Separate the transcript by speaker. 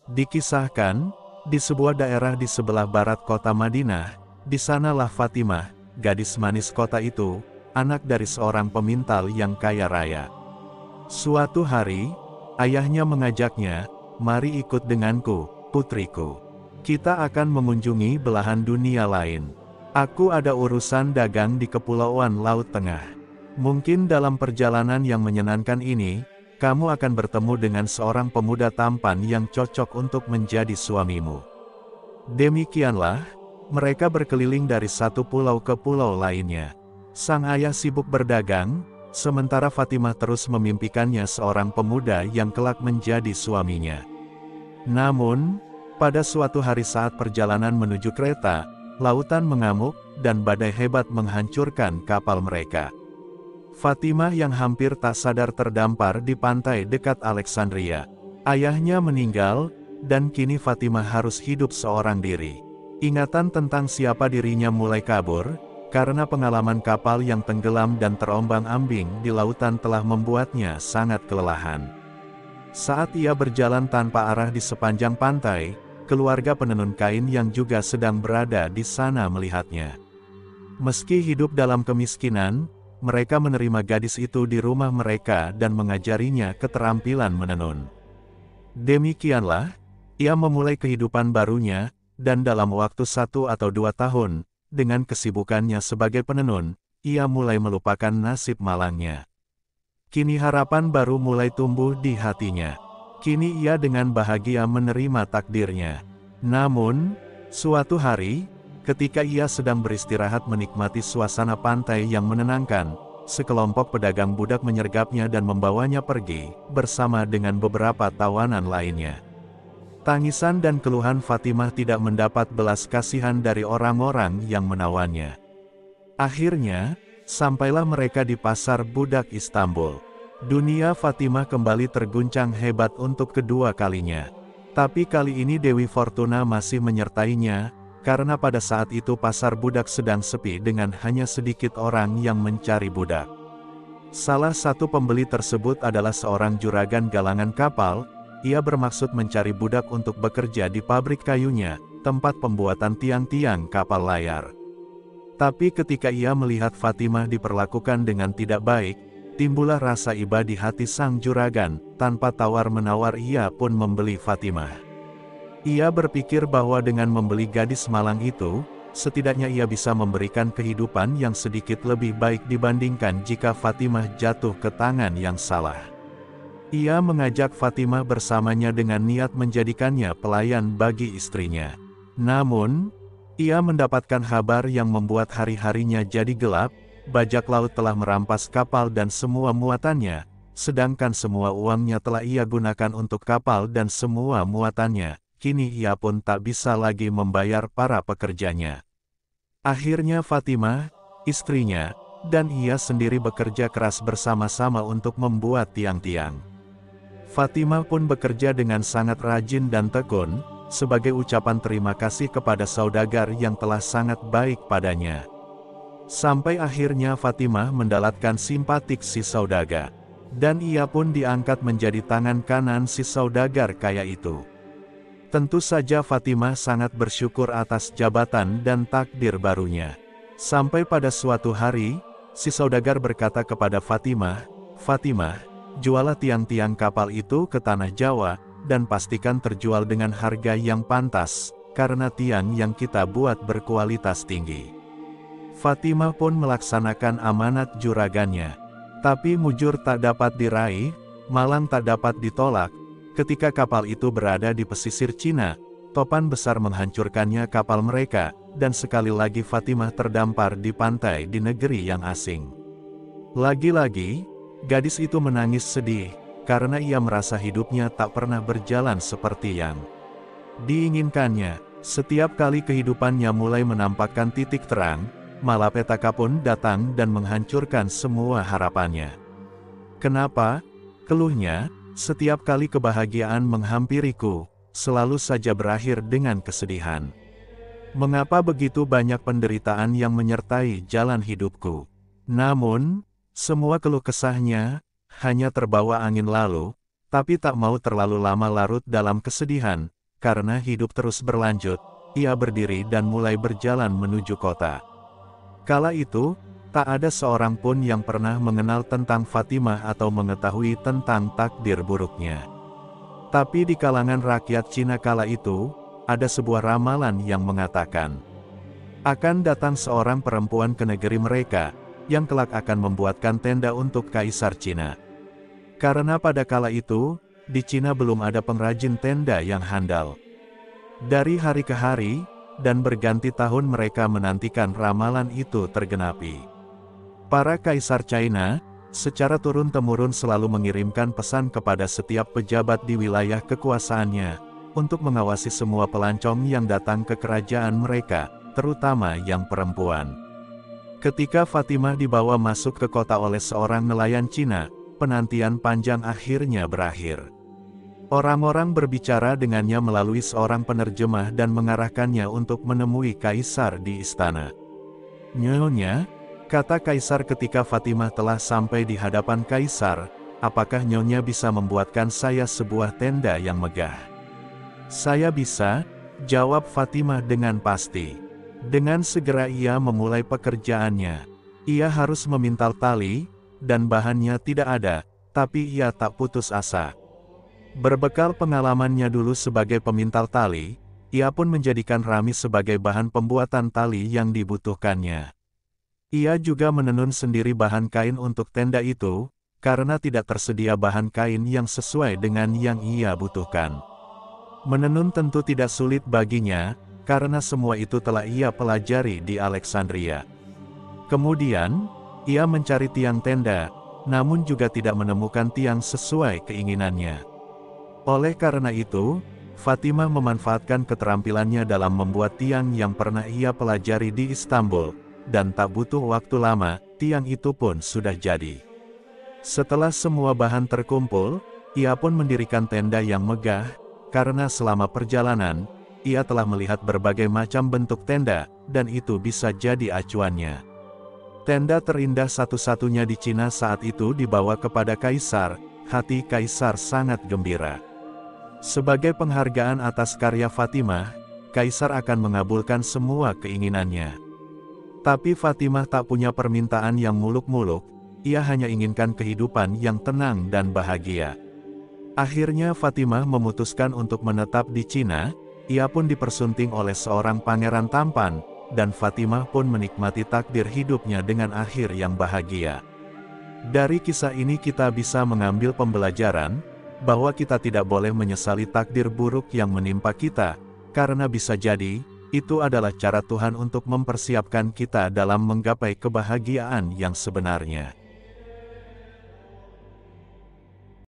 Speaker 1: Dikisahkan, di sebuah daerah di sebelah barat kota Madinah, di sanalah Fatimah, gadis manis kota itu, anak dari seorang pemintal yang kaya raya. Suatu hari, ayahnya mengajaknya, "Mari ikut denganku, putriku. Kita akan mengunjungi belahan dunia lain. Aku ada urusan dagang di Kepulauan Laut Tengah. Mungkin dalam perjalanan yang menyenangkan ini, kamu akan bertemu dengan seorang pemuda tampan yang cocok untuk menjadi suamimu." Demikianlah, mereka berkeliling dari satu pulau ke pulau lainnya. Sang ayah sibuk berdagang, sementara Fatimah terus memimpikannya seorang pemuda yang kelak menjadi suaminya. Namun, pada suatu hari saat perjalanan menuju kereta, lautan mengamuk, dan badai hebat menghancurkan kapal mereka. Fatimah yang hampir tak sadar terdampar di pantai dekat Alexandria. Ayahnya meninggal, dan kini Fatimah harus hidup seorang diri. Ingatan tentang siapa dirinya mulai kabur, karena pengalaman kapal yang tenggelam dan terombang-ambing di lautan telah membuatnya sangat kelelahan. Saat ia berjalan tanpa arah di sepanjang pantai, keluarga penenun kain yang juga sedang berada di sana melihatnya. Meski hidup dalam kemiskinan, mereka menerima gadis itu di rumah mereka dan mengajarinya keterampilan menenun. Demikianlah, ia memulai kehidupan barunya, dan dalam waktu 1 atau 2 tahun, dengan kesibukannya sebagai penenun, ia mulai melupakan nasib malangnya. Kini harapan baru mulai tumbuh di hatinya. Kini ia dengan bahagia menerima takdirnya. Namun, suatu hari, ketika ia sedang beristirahat menikmati suasana pantai yang menenangkan, sekelompok pedagang budak menyergapnya dan membawanya pergi, bersama dengan beberapa tawanan lainnya. Tangisan dan keluhan Fatimah tidak mendapat belas kasihan dari orang-orang yang menawannya. Akhirnya, sampailah mereka di pasar budak Istanbul. Dunia Fatimah kembali terguncang hebat untuk kedua kalinya. Tapi kali ini Dewi Fortuna masih menyertainya, karena pada saat itu pasar budak sedang sepi dengan hanya sedikit orang yang mencari budak. Salah satu pembeli tersebut adalah seorang juragan galangan kapal. Ia bermaksud mencari budak untuk bekerja di pabrik kayunya, tempat pembuatan tiang-tiang kapal layar. Tapi ketika ia melihat Fatimah diperlakukan dengan tidak baik, timbullah rasa iba di hati sang juragan. Tanpa tawar-menawar ia pun membeli Fatimah. Ia berpikir bahwa dengan membeli gadis malang itu, setidaknya ia bisa memberikan kehidupan yang sedikit lebih baik dibandingkan jika Fatimah jatuh ke tangan yang salah. Ia mengajak Fatimah bersamanya dengan niat menjadikannya pelayan bagi istrinya. Namun, ia mendapatkan kabar yang membuat hari-harinya jadi gelap. Bajak laut telah merampas kapal dan semua muatannya, sedangkan semua uangnya telah ia gunakan untuk kapal dan semua muatannya. Kini ia pun tak bisa lagi membayar para pekerjanya. Akhirnya Fatimah, istrinya, dan ia sendiri bekerja keras bersama-sama untuk membuat tiang-tiang. Fatimah pun bekerja dengan sangat rajin dan tekun, sebagai ucapan terima kasih kepada saudagar yang telah sangat baik padanya. Sampai akhirnya Fatimah mendalatkan simpatik si saudagar, dan ia pun diangkat menjadi tangan kanan si saudagar kaya itu. Tentu saja Fatimah sangat bersyukur atas jabatan dan takdir barunya. Sampai pada suatu hari, si saudagar berkata kepada Fatimah, "Fatimah, jualah tiang-tiang kapal itu ke tanah Jawa, dan pastikan terjual dengan harga yang pantas, karena tiang yang kita buat berkualitas tinggi." Fatimah pun melaksanakan amanat juragannya. Tapi mujur tak dapat diraih, malang tak dapat ditolak. Ketika kapal itu berada di pesisir Cina, topan besar menghancurkannya kapal mereka, dan sekali lagi Fatimah terdampar di pantai di negeri yang asing. Lagi-lagi, gadis itu menangis sedih, karena ia merasa hidupnya tak pernah berjalan seperti yang diinginkannya. Setiap kali kehidupannya mulai menampakkan titik terang, malapetaka pun datang dan menghancurkan semua harapannya. "Kenapa?" keluhnya, "setiap kali kebahagiaan menghampiriku, selalu saja berakhir dengan kesedihan. Mengapa begitu banyak penderitaan yang menyertai jalan hidupku?" Namun, semua keluh kesahnya hanya terbawa angin lalu, tapi tak mau terlalu lama larut dalam kesedihan. karena hidup terus berlanjut, ia berdiri dan mulai berjalan menuju kota. Kala itu, tak ada seorang pun yang pernah mengenal tentang Fatimah atau mengetahui tentang takdir buruknya. Tapi di kalangan rakyat Cina kala itu, ada sebuah ramalan yang mengatakan, akan datang seorang perempuan ke negeri mereka, yang kelak akan membuatkan tenda untuk Kaisar Cina. Karena pada kala itu, di Cina belum ada pengrajin tenda yang handal. Dari hari ke hari, dan berganti tahun mereka menantikan ramalan itu tergenapi. Para Kaisar China, secara turun-temurun selalu mengirimkan pesan kepada setiap pejabat di wilayah kekuasaannya, untuk mengawasi semua pelancong yang datang ke kerajaan mereka, terutama yang perempuan. Ketika Fatimah dibawa masuk ke kota oleh seorang nelayan Cina, penantian panjang akhirnya berakhir. Orang-orang berbicara dengannya melalui seorang penerjemah dan mengarahkannya untuk menemui Kaisar di istana. "Nyonya," kata Kaisar ketika Fatimah telah sampai di hadapan Kaisar, "apakah Nyonya bisa membuatkan saya sebuah tenda yang megah?" "Saya bisa," jawab Fatimah dengan pasti. Dengan segera ia memulai pekerjaannya. Ia harus memintal tali, dan bahannya tidak ada, tapi ia tak putus asa. Berbekal pengalamannya dulu sebagai pemintal tali, ia pun menjadikan rami sebagai bahan pembuatan tali yang dibutuhkannya. Ia juga menenun sendiri bahan kain untuk tenda itu, karena tidak tersedia bahan kain yang sesuai dengan yang ia butuhkan. Menenun tentu tidak sulit baginya, karena semua itu telah ia pelajari di Alexandria. Kemudian, ia mencari tiang tenda, namun juga tidak menemukan tiang sesuai keinginannya. Oleh karena itu, Fatimah memanfaatkan keterampilannya dalam membuat tiang yang pernah ia pelajari di Istanbul, dan tak butuh waktu lama, tiang itu pun sudah jadi. Setelah semua bahan terkumpul, ia pun mendirikan tenda yang megah, karena selama perjalanan, ia telah melihat berbagai macam bentuk tenda, dan itu bisa jadi acuannya. Tenda terindah satu-satunya di Cina saat itu dibawa kepada Kaisar, hati Kaisar sangat gembira. Sebagai penghargaan atas karya Fatimah, Kaisar akan mengabulkan semua keinginannya. Tapi Fatimah tak punya permintaan yang muluk-muluk, ia hanya inginkan kehidupan yang tenang dan bahagia. Akhirnya Fatimah memutuskan untuk menetap di Cina, ia pun dipersunting oleh seorang pangeran tampan, dan Fatimah pun menikmati takdir hidupnya dengan akhir yang bahagia. Dari kisah ini kita bisa mengambil pembelajaran, bahwa kita tidak boleh menyesali takdir buruk yang menimpa kita, karena bisa jadi, itu adalah cara Tuhan untuk mempersiapkan kita dalam menggapai kebahagiaan yang sebenarnya.